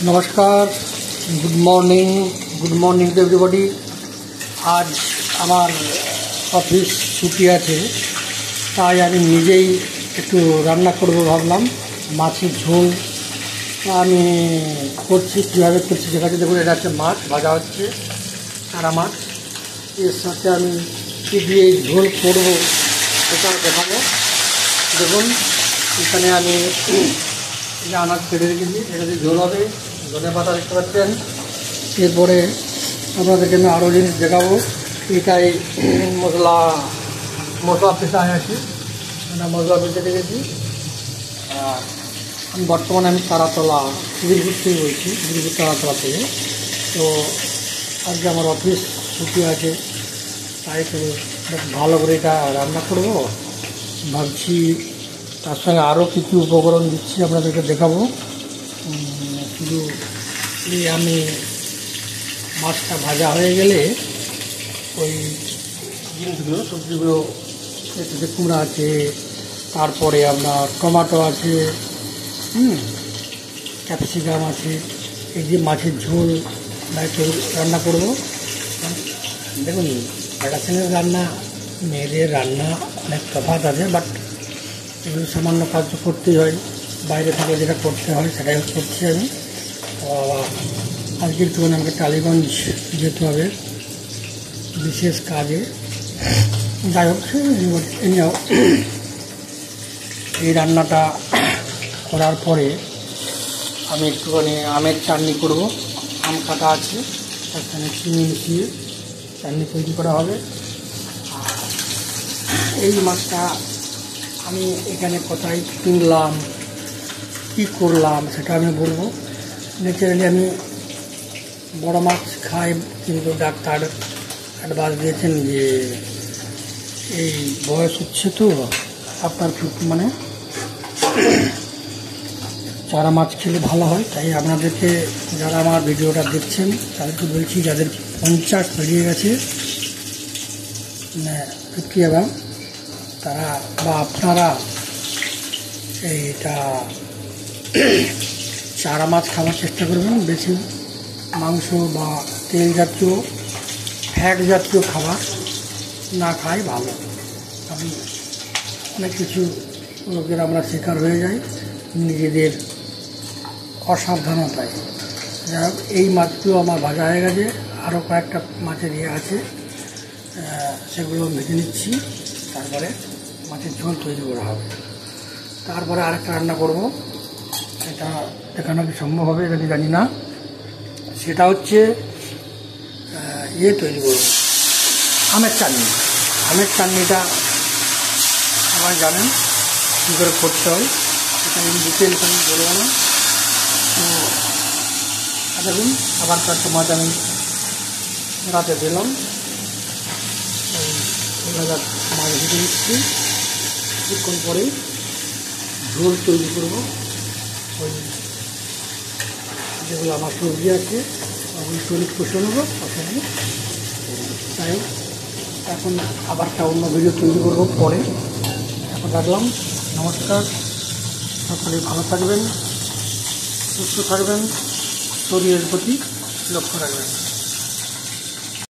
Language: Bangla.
नमस्कार, गुड मॉर्निंग टू एवरीबॉडी। आज আমার অফিস ছুটি আছে, তাই আমি নিজেই একটু রান্না করব ভাবলাম। মাছের ঝোল আমি করছি, কীভাবে করছি সেখানে দেখুন। এটা হচ্ছে মাছ ভাজা হচ্ছে, চারা মাছ। এর সাথে আমি কী দিয়ে ঝোল করবো সেটা দেখাবো। দেখুন এখানে আমি আনাজ কেটে রেখেছি, এটা দিয়ে ঝোল হবে। ধনে পাতা দেখতে পাচ্ছেন। এরপরে আপনাদেরকে আমি আরও জিনিস দেখাবো। এটাই মশলা পেশায় আছি, মশলা পেশে রেখেছি। আর আমি বর্তমানে তারাতলা বীরপুর থেকে বলছি, বীরপুর তারাতলা থেকে। তো আজকে আমার অফিস ছুটি আছে, তাই তো ভালো করে এটা রান্না করব ভাবছি। তার সঙ্গে আরও কিছু উপকরণ দিচ্ছি, আপনাদেরকে দেখাবো। শুধু আমি মাছটা ভাজা হয়ে গেলে ওই জিনিসগুলো সবজিগুলো, এতে কুমড়া আছে, তারপরে আপনার টমেটো আছে, ক্যাপসিকাম আছে। এই যে মাছের ঝোল রান্না করব। দেখুন ছেলের রান্না মেয়েদের রান্না অনেক তফাৎ আছে, বাট এগুলো সামান্য কাজ করতেই হয়। বাইরে থেকে যেটা করতে হয় সেটাই করছি আমি। আজকে একটুখানি আমাকে টালিগঞ্জ যেতে হবে বিশেষ কাজে। যাই হোক, এই রান্নাটা করার পরে আমি একটুখানি আমের চাটনি করব। আম কাটা আছে, তার সঙ্গে চিনি মিশিয়ে চাটনি তৈরি করা হবে। এই মাছটা আমি এখানে কোথায় কিনলাম, কী করলাম সেটা আমি বলবো। ন্যাচারালি আমি বড় মাছ খাই, কিন্তু ডাক্তার অ্যাডভাইস দিয়েছেন যে এই বয়স হচ্ছে তো আপনার মানে চারা মাছ খেলে ভালো হয়। তাই আপনাদেরকে, যারা আমার ভিডিওটা দেখছেন তাদেরকে বলছি, যাদের 50 পেরিয়ে গেছে 50 এবার, তারা বা আপনারা এইটা চারা মাছ খাওয়ার চেষ্টা করবেন। বেশি মাংস বা তেল জাতীয়, ফ্যাট জাতীয় খাবার না খাই ভালো। আমি অনেক কিছু লোকের আমরা শিকার হয়ে যাই নিজেদের অসাবধানতায়। যাই হোক, এই মাছগুলো আমার ভাজা হয়ে গেছে। আরও কয়েকটা মাছের আছে, সেগুলো ভেজে নিচ্ছি। তারপরে মাছের ঝোল তৈরি করা হবে। তারপরে আরেকটা রান্না করব, এটা দেখানো কি সম্ভব হবে যদি জানি না। সেটা হচ্ছে তৈরি করব আমের চাটনি। আমের চাটনিটা সবাই জানেন কী করে করতে হয়, এটা ডিটেলস আমি বলবো না। তো দেখুন, আবার কয়েকটা মাছ আমি রাতে দিলাম। মাছ ভেজে নিচ্ছি। কিছুক্ষণ পরেই ঝোল তৈরি করব। ওই যেগুলো আমার সবজি আছে ওই শরীর কষে নেবো প্রথমে। তাই এখন আবার একটা অন্য ভিডিও তৈরি করবো পরে। এখন রাখলাম, নমস্কার। সকলে ভালো থাকবেন, সুস্থ থাকবেন, শরীরের প্রতি লক্ষ্য রাখবেন।